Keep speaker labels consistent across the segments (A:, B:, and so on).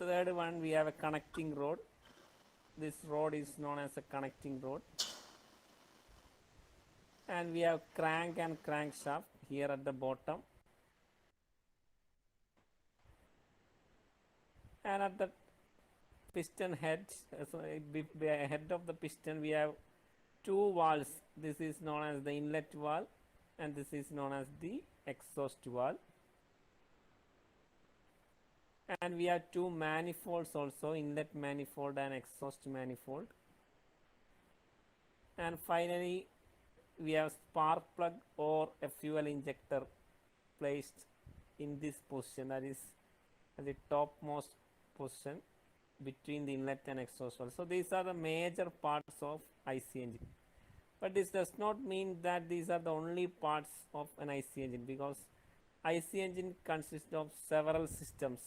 A: third one, we have a connecting rod. This rod is known as a connecting rod. And we have crank and crankshaft here at the bottom. And at the piston head, so head of the piston, we have two valves. This is known as the inlet valve and this is known as the exhaust valve. And we have two manifolds also, inlet manifold and exhaust manifold. And finally, we have spark plug or a fuel injector placed in this position, that is at the topmost position between the inlet and exhaust valve. So these are the major parts of IC engine. But this does not mean that these are the only parts of an IC engine, because IC engine consists of several systems.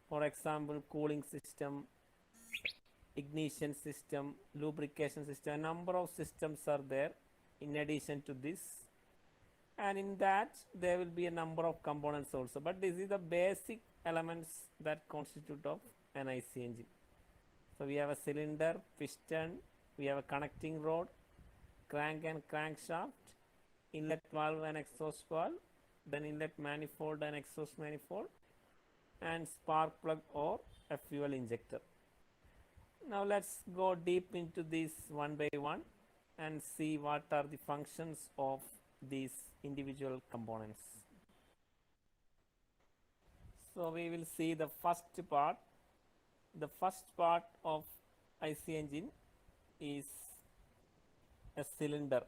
A: For example, cooling system, ignition system, lubrication system, a number of systems are there in addition to this. And in that there will be a number of components also. But this is the basic elements that constitute of an IC engine. So we have a cylinder, piston, we have a connecting rod, crank and crankshaft, inlet valve and exhaust valve, then inlet manifold and exhaust manifold, and spark plug or a fuel injector. Now let's go deep into this one by one and see what are the functions of these individual components. So we will see the first part. The first part of IC engine is a cylinder.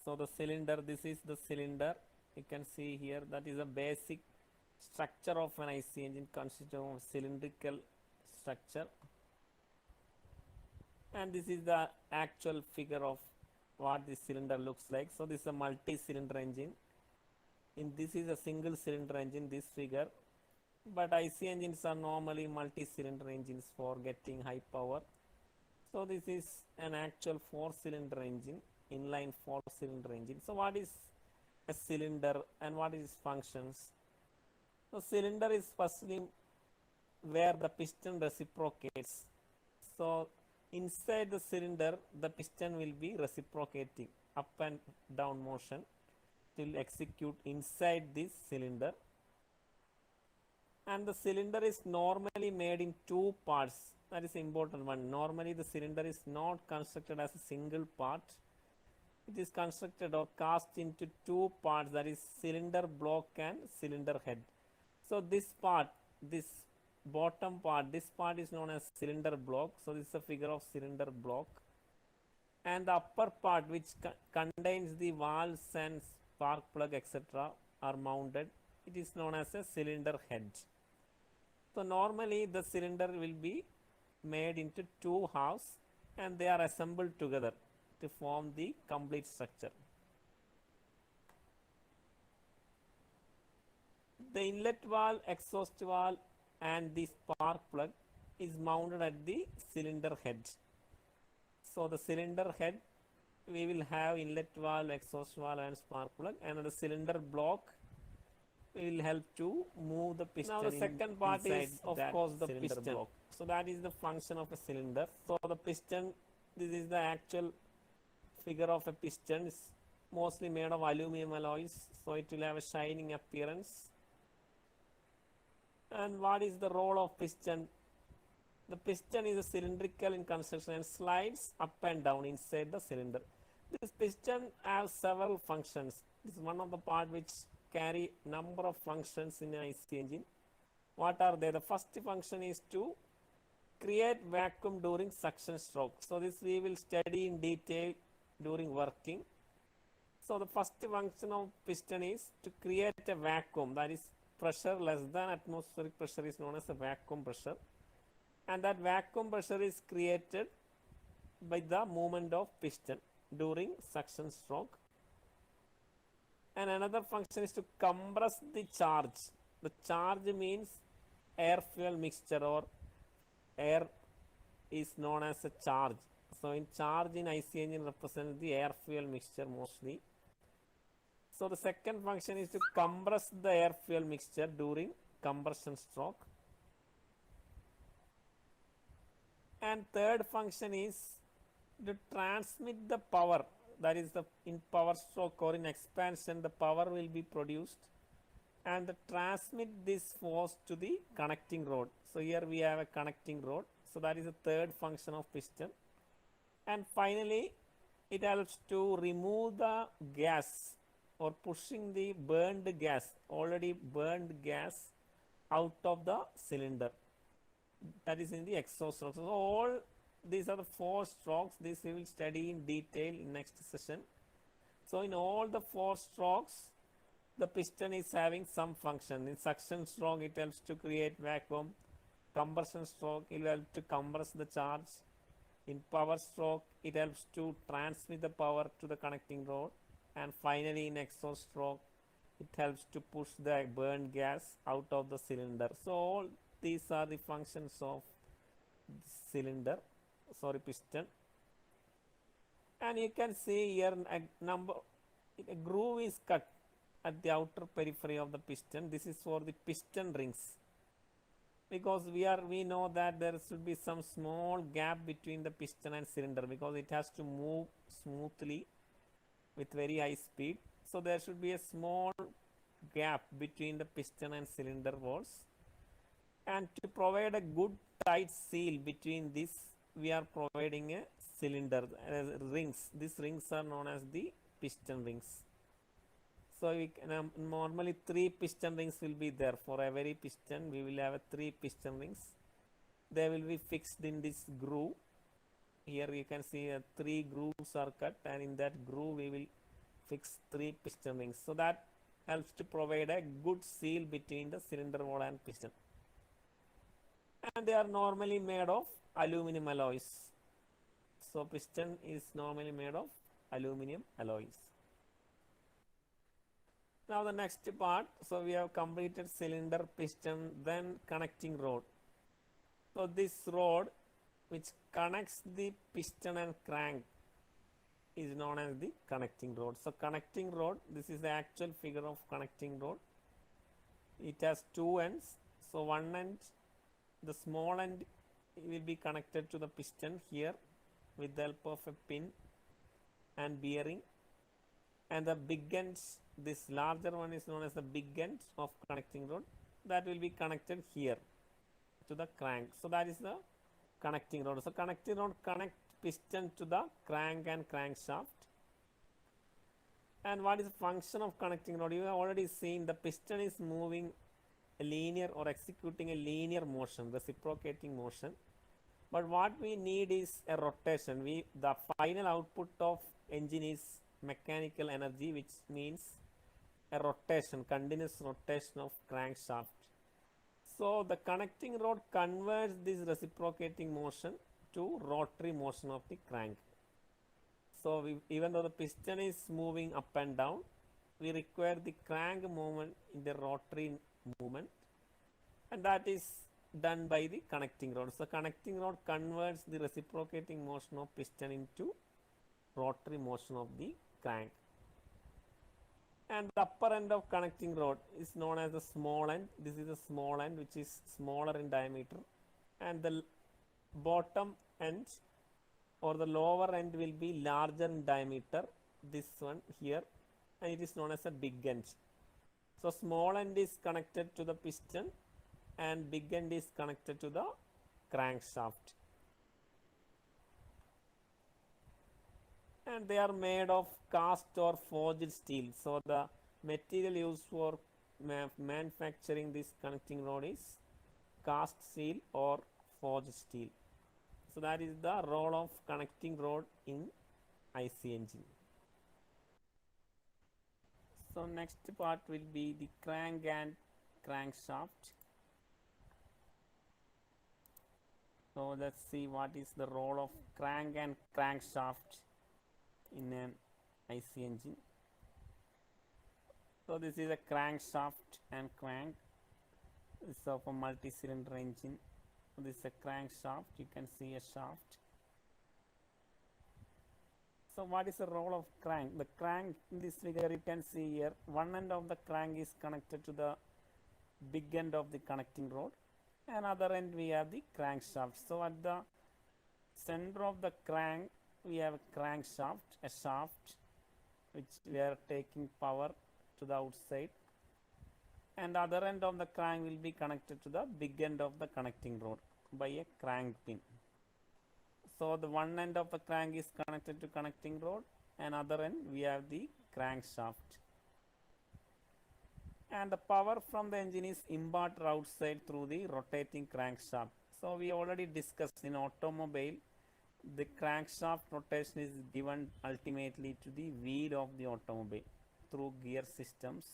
A: So the cylinder, this is the cylinder. You can see here that is a basic structure of an IC engine, consisting of cylindrical structure. And this is the actual figure of what this cylinder looks like. So this is a multi-cylinder engine. This is a single cylinder engine, this figure. But IC engines are normally multi-cylinder engines for getting high power. So this is an actual 4-cylinder engine, inline 4-cylinder engine. So what is a cylinder and what is its functions? So cylinder is firstly where the piston reciprocates. So inside the cylinder, the piston will be reciprocating up and down motion. It will execute inside this cylinder. And the cylinder is normally made in two parts. That is the important one. Normally the cylinder is not constructed as a single part. It is constructed or cast into two parts, that is cylinder block and cylinder head. So this part, this bottom part, this part is known as cylinder block. So this is a figure of cylinder block. And the upper part, which contains the valves and spark plug etc., are mounted. It is known as a cylinder head. So normally the cylinder will be made into two halves and they are assembled together to form the complete structure. The inlet valve, exhaust valve and the spark plug is mounted at the cylinder head. So the cylinder head, we will have inlet valve, exhaust valve and spark plug, and the cylinder block will help to move the piston. Now the second part is of course the piston block. So that is the function of a cylinder. So the piston, this is the actual figure of a piston. It's mostly made of aluminum alloys, so it will have a shining appearance. And what is the role of piston? The piston is a cylindrical in construction and slides up and down inside the cylinder. This piston has several functions. This is one of the parts which carry number of functions in an IC engine. What are they? The first function is to create vacuum during suction stroke. So this we will study in detail during working. So the first function of piston is to create a vacuum, that is pressure less than atmospheric pressure is known as a vacuum pressure. And that vacuum pressure is created by the movement of piston during suction stroke. And another function is to compress the charge. The charge means air fuel mixture, or air is known as a charge. So in charge in IC engine represents the air fuel mixture mostly. So the second function is to compress the air fuel mixture during compression stroke. And third function is to transmit the power, that is the in power stroke or in expansion the power will be produced and transmit this force to the connecting rod. So here we have a connecting rod. So that is the third function of piston. And finally, it helps to remove the gas or pushing the burned gas, already burned gas out of the cylinder. That is in the exhaust stroke. So all these are the 4 strokes. This we will study in detail in next session. So in all the 4 strokes, the piston is having some function. In suction stroke, it helps to create vacuum. Compression stroke, it will help to compress the charge. In power stroke, it helps to transmit the power to the connecting rod. And finally, in exhaust stroke, it helps to push the burned gas out of the cylinder. So all these are the functions of cylinder, piston. And you can see here a groove is cut at the outer periphery of the piston. This is for the piston rings, because we know that there should be some small gap between the piston and cylinder, because it has to move smoothly with very high speed. So there should be a small gap between the piston and cylinder walls, and to provide a good tight seal between this, we are providing a cylinder rings. These rings are known as the piston rings. So we can, normally 3 piston rings will be there. For every piston we will have 3 piston rings. They will be fixed in this groove. Here you can see 3 grooves are cut, and in that groove we will fix 3 piston rings. So that helps to provide a good seal between the cylinder wall and piston. And they are normally made of aluminum alloys. So piston is normally made of aluminum alloys. Now the next part, so we have completed cylinder, piston, then connecting rod. So this rod which connects the piston and crank is known as the connecting rod. So connecting rod, this is the actual figure of connecting rod. It has 2 ends. So one end, the small end will be connected to the piston here with the help of a pin and bearing, and the big ends, this larger one is known as the big end of connecting rod, that will be connected here to the crank. So that is the connecting rod. So connecting rod connect piston to the crank and crankshaft. And what is the function of connecting rod? You have already seen the piston is moving a linear or executing a linear motion, reciprocating motion. But what we need is a rotation. The final output of engine is mechanical energy, which means a rotation, continuous rotation of crankshaft. So the connecting rod converts this reciprocating motion to rotary motion of the crank. So even though the piston is moving up and down, we require the crank movement in the rotary movement, and that is done by the connecting rod. So connecting rod converts the reciprocating motion of piston into rotary motion of the crank. And the upper end of connecting rod is known as the small end. This is the small end, which is smaller in diameter, and the bottom end or the lower end will be larger in diameter, this one here, and it is known as a big end. So small end is connected to the piston and big end is connected to the crankshaft. And they are made of cast or forged steel. So the material used for manufacturing this connecting rod is cast steel or forged steel. So that is the role of connecting rod in IC engine. So next part will be the crank and crankshaft. So let's see what is the role of crank and crankshaft in an IC engine. So this is a crankshaft and crank. This is of a multi-cylinder engine. So this is a crankshaft. You can see a shaft. So what is the role of crank? The crank in this figure you can see here, one end of the crank is connected to the big end of the connecting rod, and other end we have the crankshaft. So at the center of the crank we have a crankshaft, a shaft which we are taking power to the outside, and the other end of the crank will be connected to the big end of the connecting rod by a crank pin. So the one end of the crank is connected to connecting rod, and other end we have the crankshaft. And the power from the engine is imparted outside through the rotating crankshaft. So we already discussed in automobile, the crankshaft rotation is given ultimately to the wheel of the automobile through gear systems,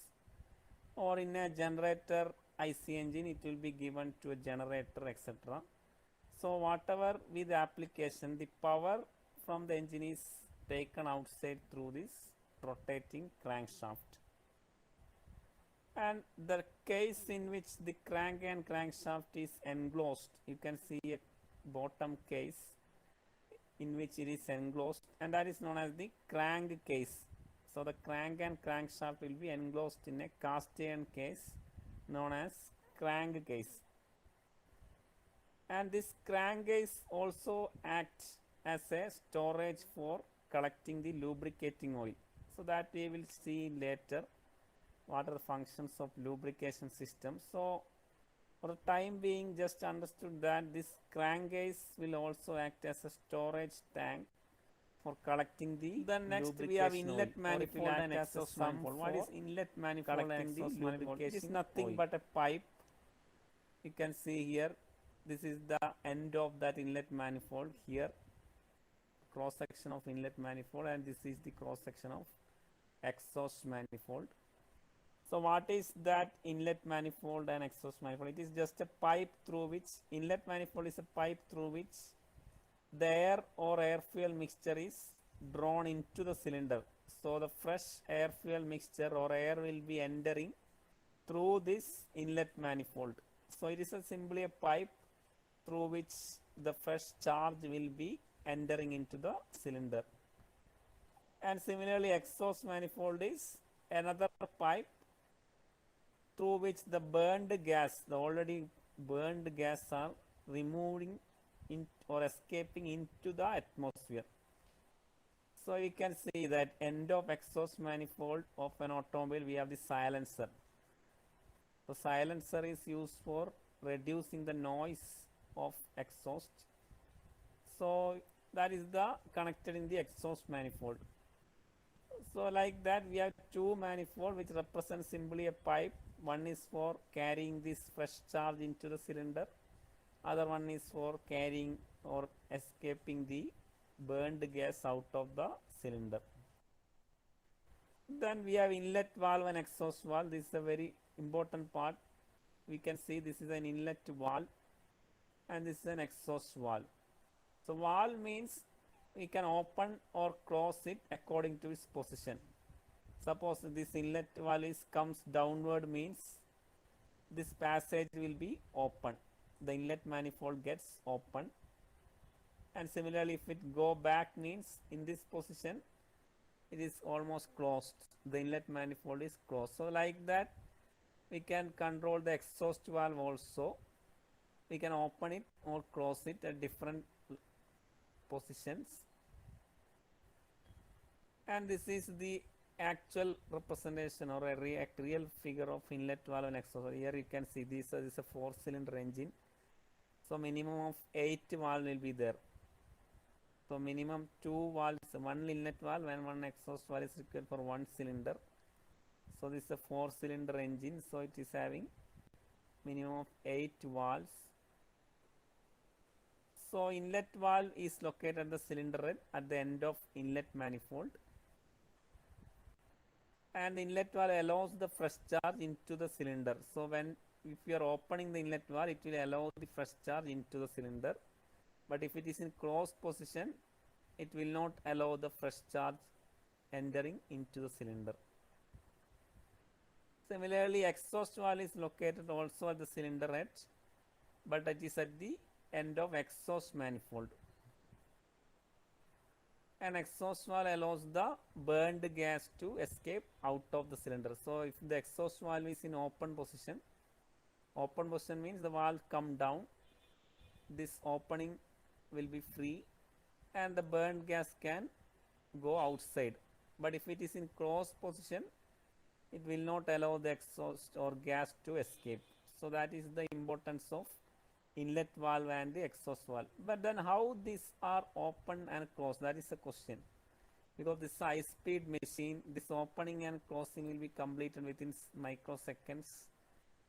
A: or in a generator IC engine it will be given to a generator, etc. So whatever with the application, the power from the engine is taken outside through this rotating crankshaft. And the case in which the crank and crankshaft is enclosed, you can see a bottom case in which it is enclosed, and that is known as the crank case. So the crank and crankshaft will be enclosed in a cast iron case known as crank case. And this crank case also acts as a storage for collecting the lubricating oil. So that we will see later what are the functions of lubrication system. So for the time being, just understood that this crankcase will also act as a storage tank for collecting the Then next we have inlet manifold and exhaust manifold. What is inlet manifold and exhaust manifold? It is nothing but a pipe. You can see here, this is the end of that inlet manifold here, cross section of inlet manifold, and this is the cross section of exhaust manifold. So what is that inlet manifold and exhaust manifold? It is just a pipe through which, inlet manifold is a pipe through which the air or air fuel mixture is drawn into the cylinder. So the fresh air fuel mixture or air will be entering through this inlet manifold. So it is simply a pipe through which the fresh charge will be entering into the cylinder. And similarly, exhaust manifold is another pipe through which the burned gas, the already burned gas, are removing in or escaping into the atmosphere. So you can see that end of exhaust manifold of an automobile we have the silencer. The silencer is used for reducing the noise of exhaust. So that is the connected in the exhaust manifold. So like that we have two manifold which represent simply a pipe. One is for carrying this fresh charge into the cylinder, other one is for carrying or escaping the burned gas out of the cylinder. Then we have inlet valve and exhaust valve. This is a very important part. We can see this is an inlet valve and this is an exhaust valve. So valve means we can open or close it according to its position. Suppose this inlet valve comes downward, means this passage will be open. The inlet manifold gets open. And similarly, if it go back, means in this position it is almost closed. The inlet manifold is closed. So like that we can control the exhaust valve also. We can open it or close it at different positions. And this is the actual representation or a real figure of inlet valve and exhaust. Here you can see this is a 4-cylinder engine. So minimum of 8 valve will be there. So minimum 2 valves, 1 inlet valve and 1 exhaust valve is required for 1 cylinder. So this is a 4-cylinder engine. So it is having minimum of 8 valves. So inlet valve is located at the cylinder head at the end of inlet manifold. And the inlet valve allows the fresh charge into the cylinder. So if you are opening the inlet valve, it will allow the fresh charge into the cylinder. But if it is in closed position, it will not allow the fresh charge entering into the cylinder. Similarly, exhaust valve is located also at the cylinder head, but it is at the end of exhaust manifold. An exhaust valve allows the burned gas to escape out of the cylinder. So if the exhaust valve is in open position means the valve come down, this opening will be free and the burned gas can go outside. But if it is in closed position, it will not allow the exhaust or gas to escape. So that is the importance of inlet valve and the exhaust valve. But then how these are open and closed? That is the question. Because this high speed machine, this opening and closing will be completed within microseconds.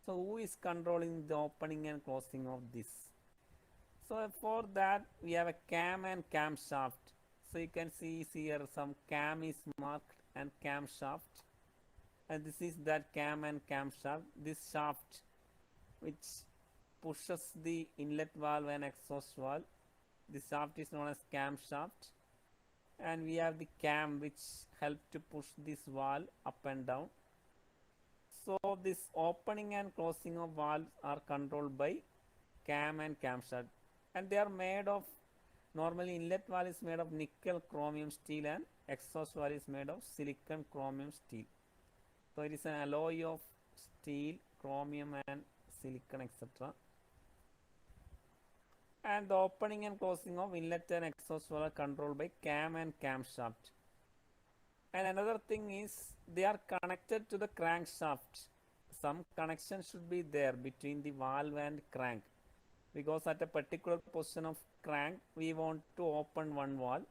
A: So who is controlling the opening and closing of this? So for that we have a cam and camshaft. So you can see here some cam is marked and camshaft, and this is that cam and camshaft. This shaft which pushes the inlet valve and exhaust valve, this shaft is known as camshaft, and we have the cam which help to push this valve up and down. So this opening and closing of valves are controlled by cam and camshaft, and they are made of, normally inlet valve is made of nickel chromium steel and exhaust valve is made of silicon chromium steel. So it is an alloy of steel, chromium and silicon, etc. And the opening and closing of inlet and exhaust valve are controlled by cam and camshaft. And another thing is they are connected to the crankshaft. Some connection should be there between the valve and crank, because at a particular position of crank we want to open one valve,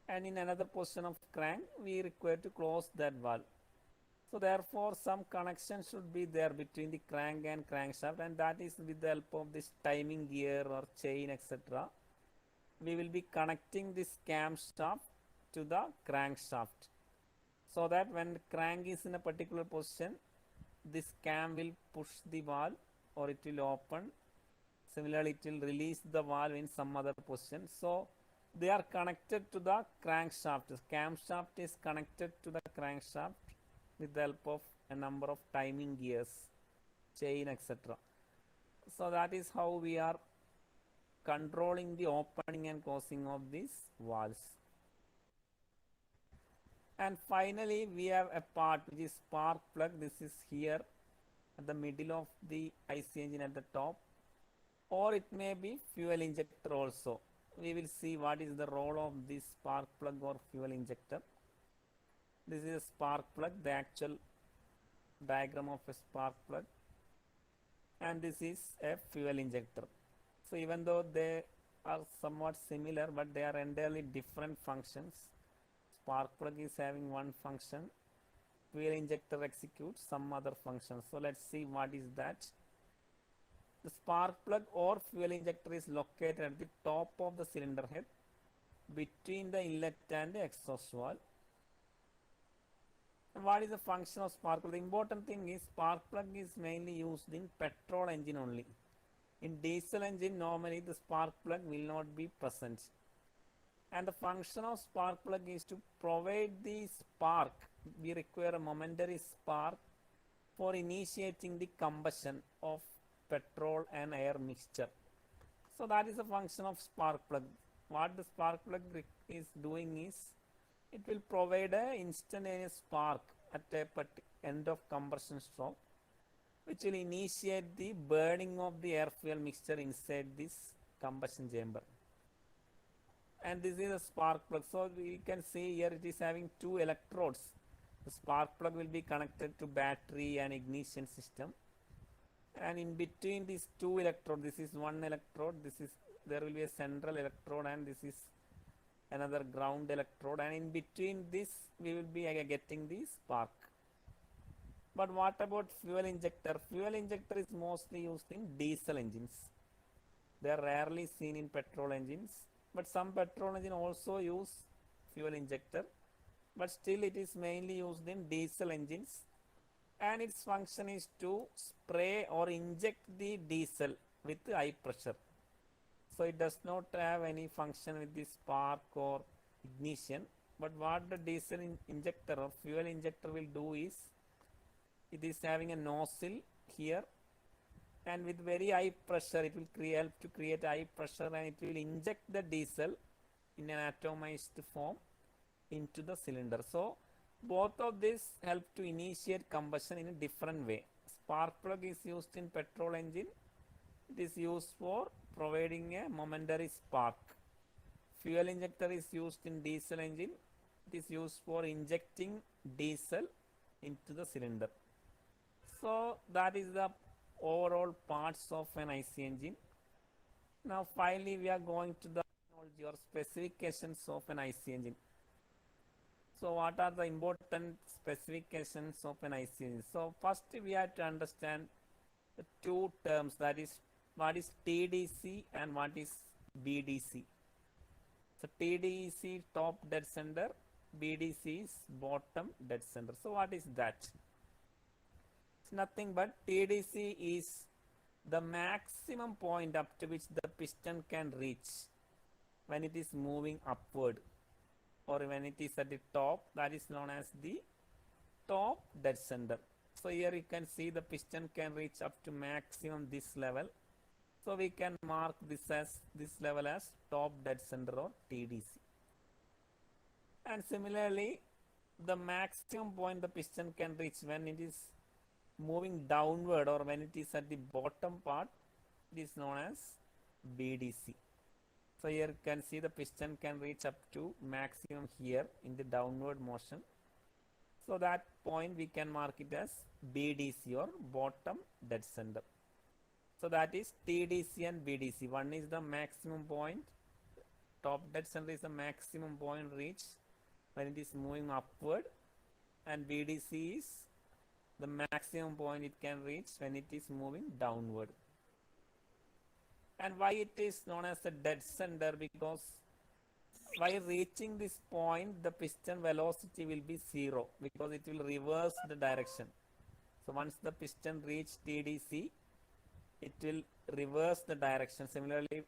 A: and in another position of crank we require to close that valve. So therefore some connection should be there between the crank and crankshaft, and that is with the help of this timing gear or chain, etc. We will be connecting this camshaft to the crankshaft, so that when the crank is in a particular position, this cam will push the valve or it will open. Similarly, it will release the valve in some other position. So they are connected to the crankshaft. The camshaft is connected to the crankshaft with the help of a number of timing gears, chain, etc. So that is how we are controlling the opening and closing of these valves. And finally we have a part which is spark plug. This is here at the middle of the IC engine at the top, or it may be fuel injector also. We will see what is the role of this spark plug or fuel injector. This is a spark plug, the actual diagram of a spark plug, and this is a fuel injector. So even though they are somewhat similar, but they are entirely different functions. Spark plug is having one function, fuel injector executes some other function. So let's see what is that. The spark plug or fuel injector is located at the top of the cylinder head between the inlet and the exhaust valve. And what is the function of spark plug? The important thing is spark plug is mainly used in petrol engine only. In diesel engine normally the spark plug will not be present. And the function of spark plug is to provide the spark. We require a momentary spark for initiating the combustion of petrol and air mixture. So that is the function of spark plug. What the spark plug is doing is it will provide an instantaneous spark at a end of combustion stroke, which will initiate the burning of the air fuel mixture inside this combustion chamber. And this is a spark plug. So we can see here it is having two electrodes. The spark plug will be connected to battery and ignition system, and in between these two electrodes, this is one electrode, there will be a central electrode, and this is another ground electrode, and in between this we will be getting the spark. But what about fuel injector? Fuel injector is mostly used in diesel engines. They are rarely seen in petrol engines, but some petrol engine also use fuel injector, but still it is mainly used in diesel engines, and its function is to spray or inject the diesel with high pressure. So it does not have any function with the spark or ignition. But what the diesel injector or fuel injector will do is, it is having a nozzle here, and with very high pressure it will help to create high pressure, and it will inject the diesel in an atomized form into the cylinder. So both of these help to initiate combustion in a different way. Spark plug is used in petrol engine. It is used for providing a momentary spark. fuel injector is used in diesel engine. It is used for injecting diesel into the cylinder. So that is the overall parts of an IC engine. Now finally we are going to the technology or specifications of an IC engine. So what are the important specifications of an IC engine? So first we have to understand the two terms, that is what is TDC and what is BDC. So TDC top dead center, BDC is bottom dead center. So what is that? It's nothing but TDC is the maximum point up to which the piston can reach when it is moving upward, or when it is at the top, that is known as the top dead center. So here you can see the piston can reach up to maximum this level. So we can mark this level as top dead center or TDC. And similarly, the maximum point the piston can reach when it is moving downward or when it is at the bottom part, it is known as BDC. So here you can see the piston can reach up to maximum here in the downward motion. So that point we can mark it as BDC or bottom dead center. So that is TDC and BDC. One is the maximum point, top dead center is the maximum point reached when it is moving upward, and BDC is the maximum point it can reach when it is moving downward. And why it is known as a dead center? Because while reaching this point, the piston velocity will be 0 because it will reverse the direction. So once the piston reaches TDC, it will reverse the direction. Similarly,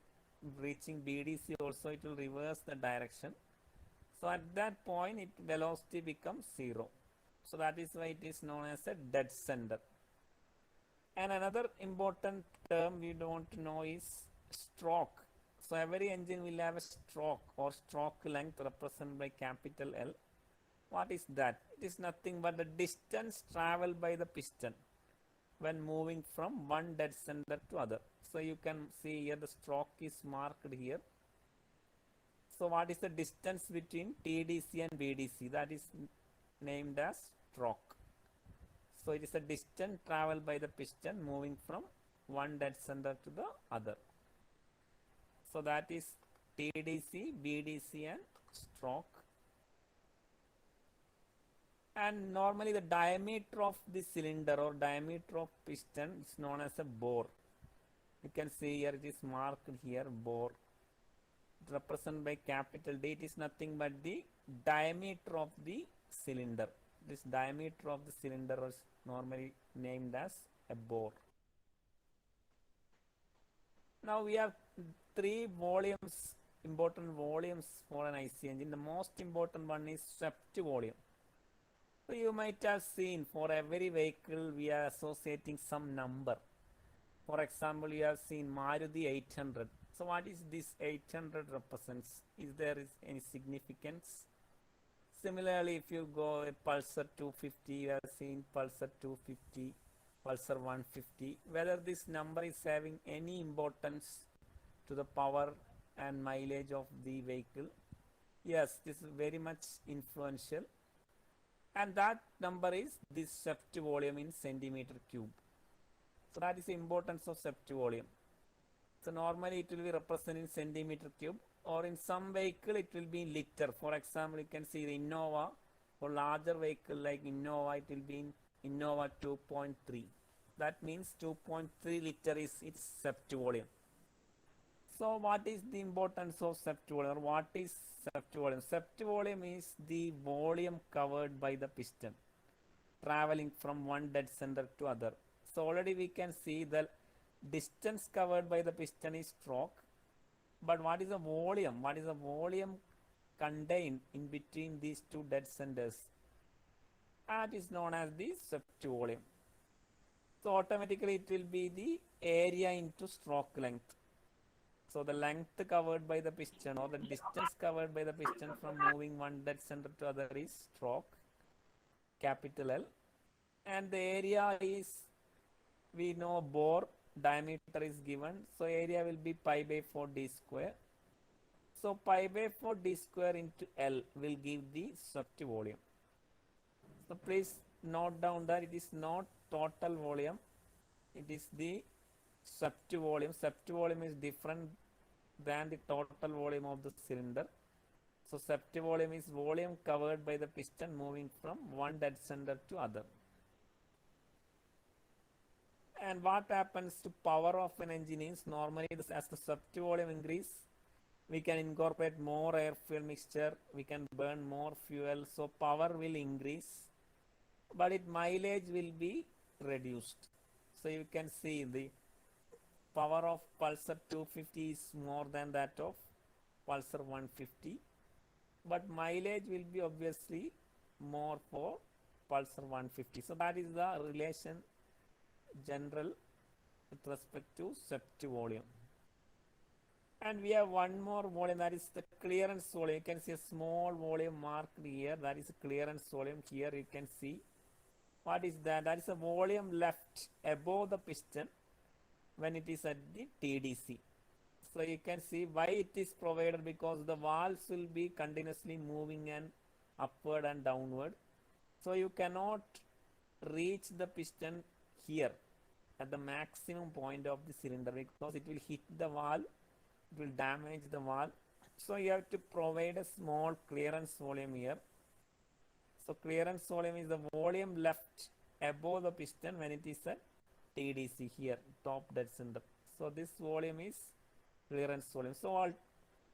A: reaching BDC also, it will reverse the direction. So at that point, velocity becomes 0. So that is why it is known as a dead center. And another important term we don't know is stroke. So every engine will have a stroke or stroke length represented by capital L. What is that? It is nothing but the distance traveled by the piston when moving from one dead center to other. So you can see here the stroke is marked here. So what is the distance between TDC and BDC? That is named as stroke. So it is a distance traveled by the piston moving from one dead center to the other. So that is TDC, BDC and stroke. And normally the diameter of the cylinder or diameter of piston is known as a bore. You can see here it is marked here, bore. It represented by capital D. It is nothing but the diameter of the cylinder. This diameter of the cylinder is normally named as a bore. Now we have three volumes, important volumes for an IC engine. The most important one is swept volume. So you might have seen for every vehicle we are associating some number. For example, you have seen Maruti 800. So what is this 800 represents? Is there any significance? Similarly, if you go a Pulsar 250, you have seen Pulsar 250, Pulsar 150. Whether this number is having any importance to the power and mileage of the vehicle? Yes, this is very much influential. And that number is this swept volume in centimeter cube. So that is the importance of swept volume. So normally it will be represented in centimeter cube, or in some vehicle it will be in liter. For example, you can see the Innova. For larger vehicle like Innova, it will be in Innova 2.3. That means 2.3 liter is its swept volume. So what is the importance of swept volume, or what is swept volume? Swept volume is the volume covered by the piston traveling from one dead center to other. So already we can see the distance covered by the piston is stroke. But what is the volume? What is the volume contained in between these two dead centers? That is known as the swept volume. So automatically it will be the area into stroke length. So the length covered by the piston, or the distance covered by the piston from moving one dead center to other, is stroke, capital L. And the area is, we know bore, diameter is given. So area will be pi by 4 d square. So pi by 4 d square into L will give the swept volume. So please note down that it is not total volume, it is the swept volume. Swept volume is different than the total volume of the cylinder. So swept volume is volume covered by the piston moving from one dead center to other. And what happens to power of an engine is normally as the swept volume increase, we can incorporate more air fuel mixture, we can burn more fuel, so power will increase, but its mileage will be reduced. So you can see the power of Pulsar 250 is more than that of Pulsar 150, but mileage will be obviously more for Pulsar 150. So that is the relation general with respect to swept volume. And we have one more volume, that is the clearance volume. You can see a small volume marked here, that is clearance volume. Here you can see what is that. That is a volume left above the piston when it is at the TDC. So you can see why it is provided, because the valves will be continuously moving and upward and downward. So you cannot reach the piston here at the maximum point of the cylinder, because it will hit the valve, it will damage the valve. So you have to provide a small clearance volume here. So clearance volume is the volume left above the piston when it is at TDC here, top dead center. So this volume is clearance volume. So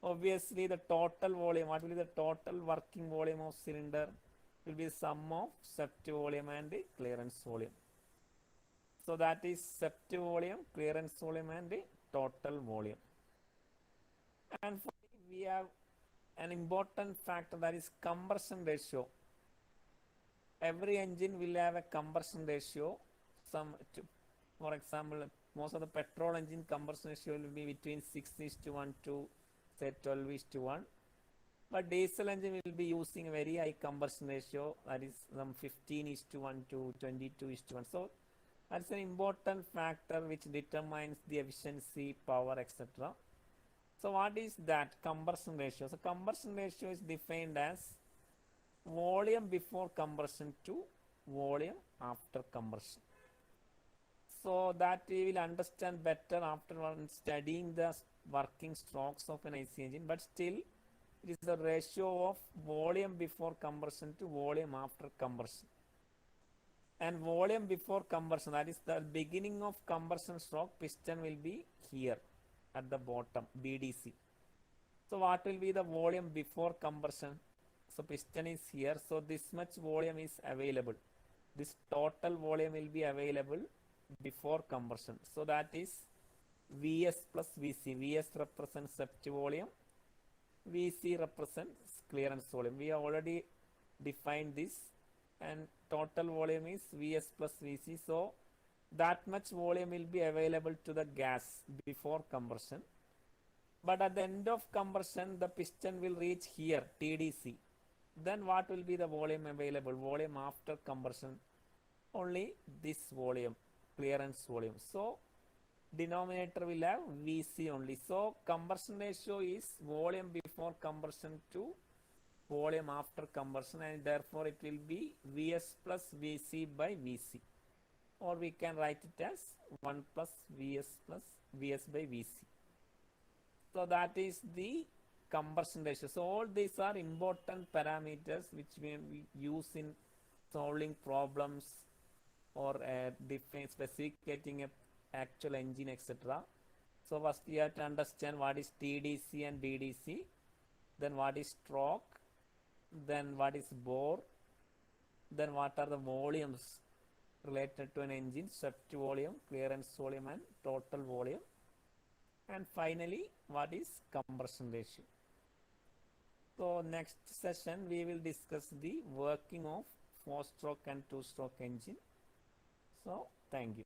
A: obviously the total volume, what will be the total working volume of cylinder, will be the sum of swept volume and the clearance volume. So that is swept volume, clearance volume and the total volume. And finally we have an important factor, that is compression ratio. Every engine will have a compression ratio. For example, most of the petrol engine compression ratio will be between 6:1 to say 12:1. But diesel engine will be using a very high compression ratio, that is some 15:1 to 22:1. So that's an important factor which determines the efficiency, power, etc. So what is that compression ratio? So compression ratio is defined as volume before compression to volume after compression. So that we will understand better after studying the working strokes of an IC engine, but still it is the ratio of volume before compression to volume after compression. And volume before compression, that is the beginning of compression stroke, piston will be here at the bottom, BDC. So what will be the volume before compression? So piston is here, so this much volume is available. This total volume will be available before compression. So that is Vs plus Vc. Vs represents swept volume, Vc represents clearance volume. We have already defined this, and total volume is Vs plus Vc. So that much volume will be available to the gas before compression. But at the end of compression, the piston will reach here, TDC. Then what will be the volume available? Volume after compression, only this volume, clearance volume. So denominator will have Vc only. So compression ratio is volume before compression to volume after compression, and therefore it will be Vs plus Vc by Vc, or we can write it as 1 plus Vs plus Vs by Vc. So that is the compression ratio. So all these are important parameters which we use in solving problems or specificating a actual engine, etc. So first we have to understand what is TDC and DDC, then what is stroke, then what is bore, then what are the volumes related to an engine, swept volume, clearance volume and total volume, and finally what is compression ratio. So next session we will discuss the working of 4-stroke and 2-stroke engine. So thank you.